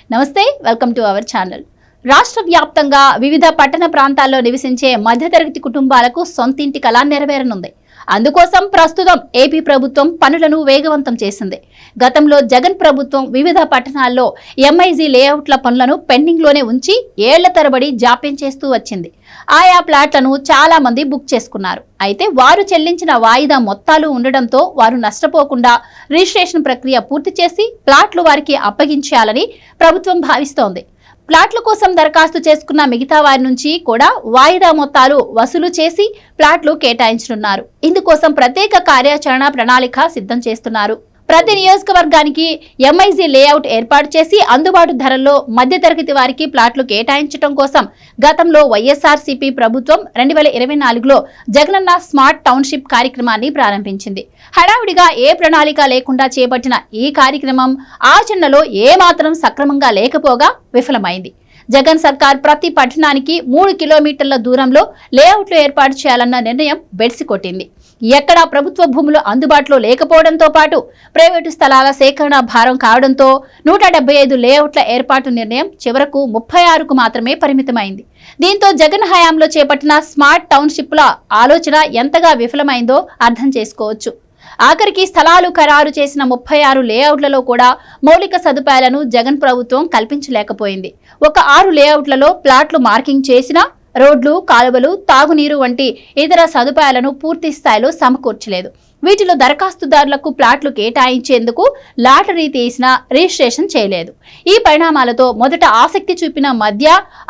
నమస్తే, welcome to our channel. రాష్ట్ర వ్యాప్తంగా వివిధ పట్టణ ప్రాంతాల్లో నివసించే మధ్యతరగతి కుటుంబాలకు సొంతింటి కళ నెరవేరనుంది. అందుకోసం ప్రస్తుతం ఏపీ ప్రభుత్వం పనులను వేగవంతం చేసింది. గతంలో జగన్ ప్రభుత్వం వివిధ పట్టణాల్లో ఎంఐజీ లేఅవుట్ల పనులను పెండింగ్లోనే ఉంచి ఏళ్ల తరబడి జాప్యం చేస్తూ వచ్చింది. ఆయా ప్లాట్లను చాలా మంది బుక్ చేసుకున్నారు. అయితే వారు చెల్లించిన వాయిదా మొత్తాలు ఉండడంతో వారు నష్టపోకుండా రిజిస్ట్రేషన్ ప్రక్రియ పూర్తి చేసి ప్లాట్లు వారికి అప్పగించాలని ప్రభుత్వం భావిస్తోంది. ప్లాట్ల కోసం దరఖాస్తు చేసుకున్న మిగతా వారి నుంచి కూడా వాయిదా మొత్తాలు వసూలు చేసి ప్లాట్లు కేటాయించనున్నారు. ఇందుకోసం ప్రత్యేక కార్యాచరణ ప్రణాళిక సిద్ధం చేస్తున్నారు. ప్రతి నియోజకవర్గానికి ఎంఐజీ లేఅవుట్ ఏర్పాటు చేసి అందుబాటు ధరల్లో మధ్యతరగతి వారికి ప్లాట్లు కేటాయించడం కోసం గతంలో వైఎస్ఆర్సీపీ ప్రభుత్వం 2024లో జగనన్న స్మార్ట్ టౌన్షిప్ కార్యక్రమాన్ని ప్రారంభించింది. హడావుడిగా ఏ ప్రణాళిక లేకుండా చేపట్టిన ఈ కార్యక్రమం ఆచరణలో ఏమాత్రం సక్రమంగా లేకపోగా విఫలమైంది. జగన్ సర్కార్ ప్రతి పట్టణానికి 3 కిలోమీటర్ల దూరంలో లేఅవుట్లు ఏర్పాటు చేయాలన్న నిర్ణయం బెడిసికొట్టింది. ఎక్కడా ప్రభుత్వ భూములు అందుబాటులో లేకపోవడంతో పాటు ప్రైవేటు స్థలాల సేకరణ భారం కావడంతో 175 లేఅవుట్ల ఏర్పాటు నిర్ణయం చివరకు 36కు మాత్రమే పరిమితమైంది. దీంతో జగన్ హయాంలో చేపట్టిన స్మార్ట్ టౌన్షిప్ల ఆలోచన ఎంతగా విఫలమైందో అర్థం చేసుకోవచ్చు. ఆఖరికి స్థలాలు ఖరారు చేసిన 36 లేఅవుట్లలో కూడా మౌలిక సదుపాయాలను జగన్ ప్రభుత్వం కల్పించలేకపోయింది. ఒక 6 లేఅవుట్లలో ప్లాట్లు మార్కింగ్ చేసినా రోడ్లు, కాలువలు, తాగునీరు వంటి ఇతర సదుపాయాలను పూర్తి స్థాయిలో సమకూర్చలేదు. వీటిలో దరఖాస్తుదారులకు ప్లాట్లు కేటాయించేందుకు లాటరీ తీసినా రిజిస్ట్రేషన్ చేయలేదు. ఈ పరిణామాలతో మొదట ఆసక్తి చూపిన మధ్య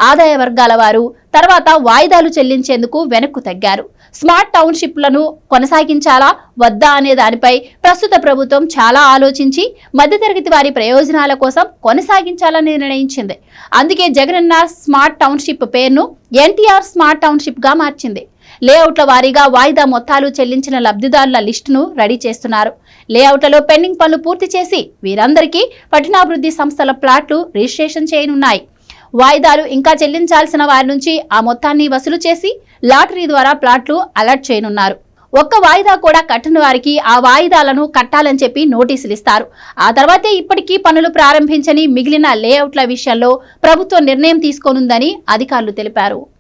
ఆదాయ వర్గాల వారు తర్వాత వాయిదాలు చెల్లించేందుకు వెనక్కు తగ్గారు. స్మార్ట్ టౌన్షిప్లను కొనసాగించాలా వద్దా అనే దానిపై ప్రస్తుత ప్రభుత్వం చాలా ఆలోచించి మధ్యతరగతి వారి ప్రయోజనాల కోసం కొనసాగించాలని నిర్ణయించింది. అందుకే జగనన్న స్మార్ట్ టౌన్షిప్ పేరును ఎన్టీఆర్ స్మార్ట్ టౌన్షిప్ గా మార్చింది. లేఅవుట్ల వారీగా వాయిదా మొత్తాలు చెల్లించిన లబ్ధిదారుల లిస్టును రెడీ చేస్తున్నారు. లేఅవుట్లలో పెండింగ్ పనులు పూర్తి చేసి వీరందరికీ పట్టణాభివృద్ధి సంస్థల ప్లాట్లు రిజిస్ట్రేషన్ చేయనున్నాయి. వాయిదాలు ఇంకా చెల్లించాల్సిన వారి నుంచి ఆ మొత్తాన్ని వసూలు చేసి లాటరీ ద్వారా ప్లాట్లు అలాట్ చేయనున్నారు. ఒక్క వాయిదా కూడా కట్టని వారికి ఆ వాయిదాలను కట్టాలని చెప్పి నోటీసులు ఇస్తారు. ఆ తర్వాతే ఇప్పటికీ పనులు ప్రారంభించని మిగిలిన లేఅవుట్ల విషయంలో ప్రభుత్వం నిర్ణయం తీసుకోనుందని అధికారులు తెలిపారు.